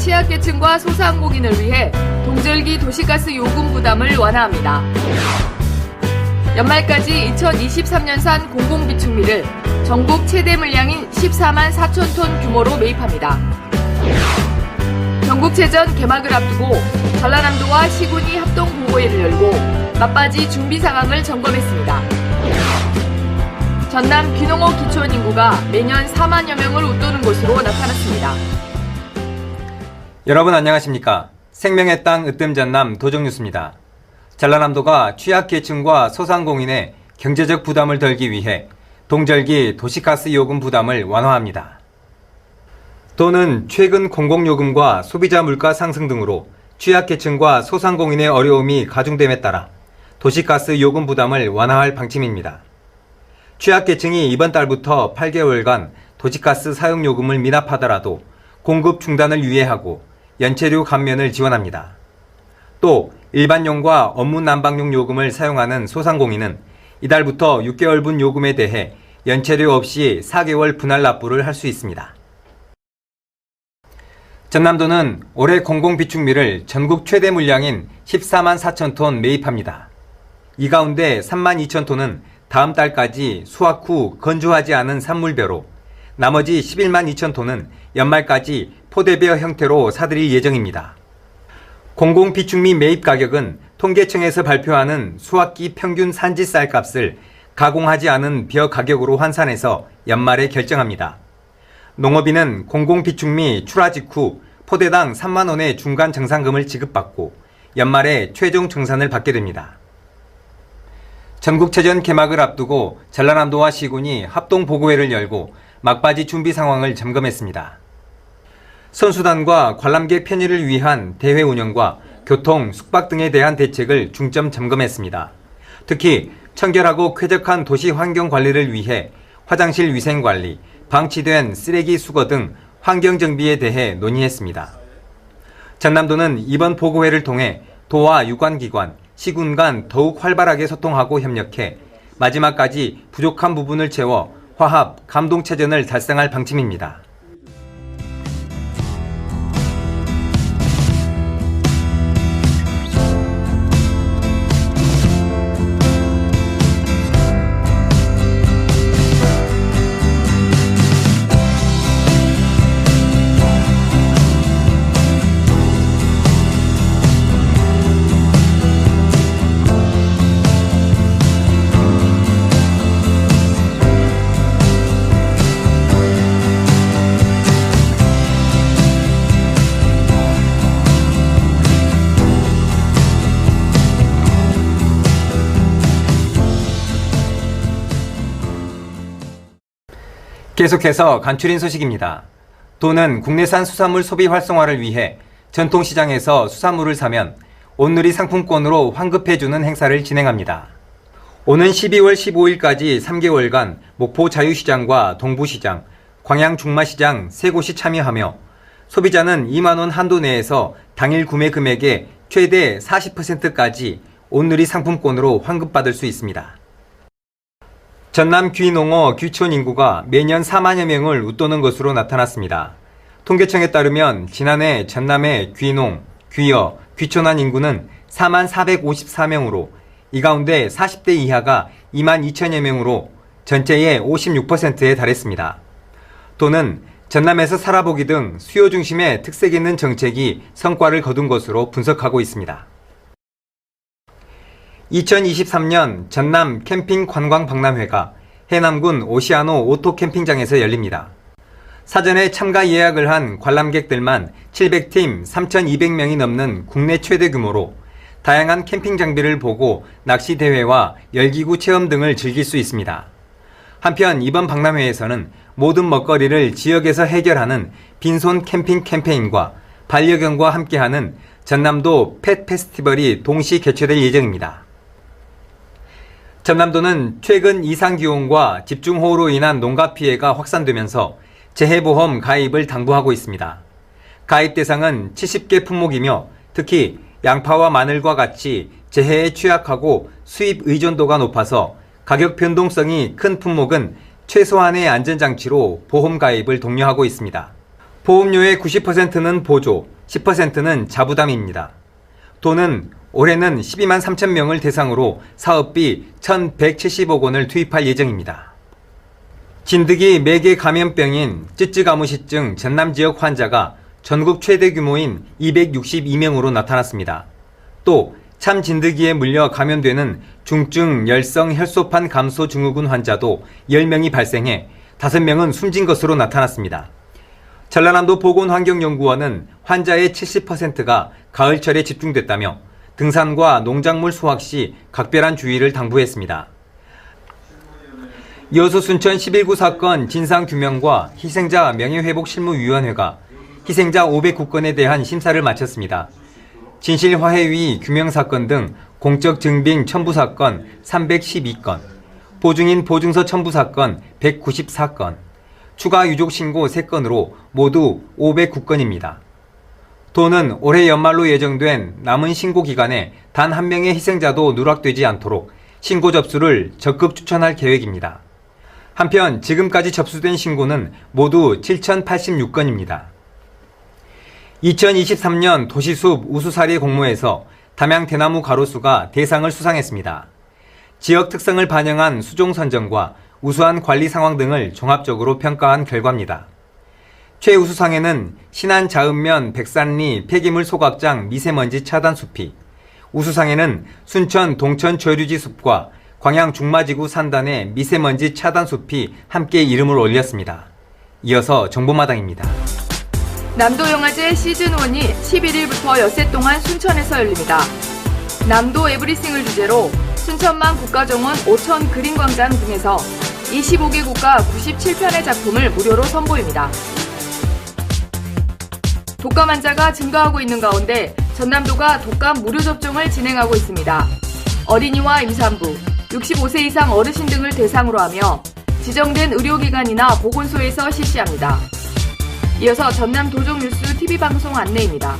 취약계층과 소상공인을 위해 동절기 도시가스 요금 부담을 완화합니다. 연말까지 2023년산 공공비축미를 전국 최대 물량인 14만 4천 톤 규모로 매입합니다. 전국체전 개막을 앞두고 전라남도와 시군이 합동보고회를 열고 막바지 준비 상황을 점검했습니다. 전남 귀농어 기촌 인구가 매년 4만여 명을 웃도는 것으로 나타났습니다. 여러분 안녕하십니까? 생명의 땅 으뜸 전남 도정뉴스입니다. 전라남도가 취약계층과 소상공인의 경제적 부담을 덜기 위해 동절기 도시가스 요금 부담을 완화합니다. 도는 최근 공공요금과 소비자 물가 상승 등으로 취약계층과 소상공인의 어려움이 가중됨에 따라 도시가스 요금 부담을 완화할 방침입니다. 취약계층이 이번 달부터 8개월간 도시가스 사용요금을 미납하더라도 공급 중단을 유예하고 연체료 감면을 지원합니다. 또 일반용과 업무 난방용 요금을 사용하는 소상공인은 이달부터 6개월분 요금에 대해 연체료 없이 4개월 분할 납부를 할 수 있습니다. 전남도는 올해 공공비축미를 전국 최대 물량인 14만 4천 톤 매입합니다. 이 가운데 3만 2천 톤은 다음 달까지 수확 후 건조하지 않은 산물벼로, 나머지 11만 2천 톤은 연말까지 포대벼 형태로 사들일 예정입니다. 공공비축미 매입 가격은 통계청에서 발표하는 수확기 평균 산지 쌀값을 가공하지 않은 벼 가격으로 환산해서 연말에 결정합니다. 농업인은 공공비축미 출하 직후 포대당 3만 원의 중간 정산금을 지급받고 연말에 최종 정산을 받게 됩니다. 전국체전 개막을 앞두고 전라남도와 시군이 합동보고회를 열고 막바지 준비 상황을 점검했습니다. 선수단과 관람객 편의를 위한 대회 운영과 교통, 숙박 등에 대한 대책을 중점 점검했습니다. 특히 청결하고 쾌적한 도시 환경 관리를 위해 화장실 위생 관리, 방치된 쓰레기 수거 등 환경 정비에 대해 논의했습니다. 전남도는 이번 보고회를 통해 도와 유관기관, 시군 간 더욱 활발하게 소통하고 협력해 마지막까지 부족한 부분을 채워 화합, 감동체전을 달성할 방침입니다. 계속해서 간추린 소식입니다. 도는 국내산 수산물 소비 활성화를 위해 전통시장에서 수산물을 사면 온누리 상품권으로 환급해주는 행사를 진행합니다. 오는 12월 15일까지 3개월간 목포 자유시장과 동부시장, 광양 중마시장 3곳이 참여하며 소비자는 2만 원 한도 내에서 당일 구매 금액의 최대 40%까지 온누리 상품권으로 환급받을 수 있습니다. 전남 귀농어 귀촌 인구가 매년 4만여 명을 웃도는 것으로 나타났습니다. 통계청에 따르면 지난해 전남의 귀농, 귀여, 귀촌한 인구는 4만 454명으로 이 가운데 40대 이하가 2만 2천여 명으로 전체의 56%에 달했습니다. 도는 전남에서 살아보기 등 수요 중심의 특색 있는 정책이 성과를 거둔 것으로 분석하고 있습니다. 2023년 전남 캠핑 관광 박람회가 해남군 오시아노 오토 캠핑장에서 열립니다. 사전에 참가 예약을 한 관람객들만 700팀 3,200명이 넘는 국내 최대 규모로 다양한 캠핑 장비를 보고 낚시 대회와 열기구 체험 등을 즐길 수 있습니다. 한편 이번 박람회에서는 모든 먹거리를 지역에서 해결하는 빈손 캠핑 캠페인과 반려견과 함께하는 전남도 펫 페스티벌이 동시 개최될 예정입니다. 전남도는 최근 이상기온과 집중호우로 인한 농가 피해가 확산되면서 재해보험 가입을 당부하고 있습니다. 가입 대상은 70개 품목이며 특히 양파와 마늘과 같이 재해에 취약하고 수입 의존도가 높아서 가격 변동성이 큰 품목은 최소한의 안전장치로 보험 가입을 독려하고 있습니다. 보험료의 90%는 보조, 10%는 자부담입니다. 도는 올해는 12만 3천 명을 대상으로 사업비 1,170억 원을 투입할 예정입니다. 진드기 매개 감염병인 쯔쯔가무시증 전남 지역 환자가 전국 최대 규모인 262명으로 나타났습니다. 또 참진드기에 물려 감염되는 중증 열성 혈소판 감소 증후군 환자도 10명이 발생해 5명은 숨진 것으로 나타났습니다. 전라남도 보건환경연구원은 환자의 70%가 가을철에 집중됐다며 등산과 농작물 수확 시 각별한 주의를 당부했습니다. 이어서 순천 11구 사건 진상규명과 희생자 명예회복실무위원회가 희생자 509건에 대한 심사를 마쳤습니다. 진실화해위 규명사건 등 공적 증빙 첨부사건 312건, 보증인 보증서 첨부사건 194건, 추가 유족신고 3건으로 모두 509건입니다. 도는 올해 연말로 예정된 남은 신고 기간에 단 한 명의 희생자도 누락되지 않도록 신고 접수를 적극 추천할 계획입니다. 한편 지금까지 접수된 신고는 모두 7,086건입니다. 2023년 도시숲 우수사리 공모에서 담양 대나무 가로수가 대상을 수상했습니다. 지역 특성을 반영한 수종 선정과 우수한 관리 상황 등을 종합적으로 평가한 결과입니다. 최우수상에는 신안 자읍면 백산리 폐기물 소각장 미세먼지 차단 숲이, 우수상에는 순천 동천 저류지 숲과 광양 중마지구 산단의 미세먼지 차단 숲이 함께 이름을 올렸습니다. 이어서 정보마당입니다. 남도영화제 시즌1이 11일부터 엿새 동안 순천에서 열립니다. 남도 에브리싱을 주제로 순천만 국가정원 5천 그린광장 등에서 25개 국가 97편의 작품을 무료로 선보입니다. 독감 환자가 증가하고 있는 가운데 전남도가 독감 무료 접종을 진행하고 있습니다. 어린이와 임산부, 65세 이상 어르신 등을 대상으로 하며 지정된 의료기관이나 보건소에서 실시합니다. 이어서 전남 도종뉴스 TV방송 안내입니다.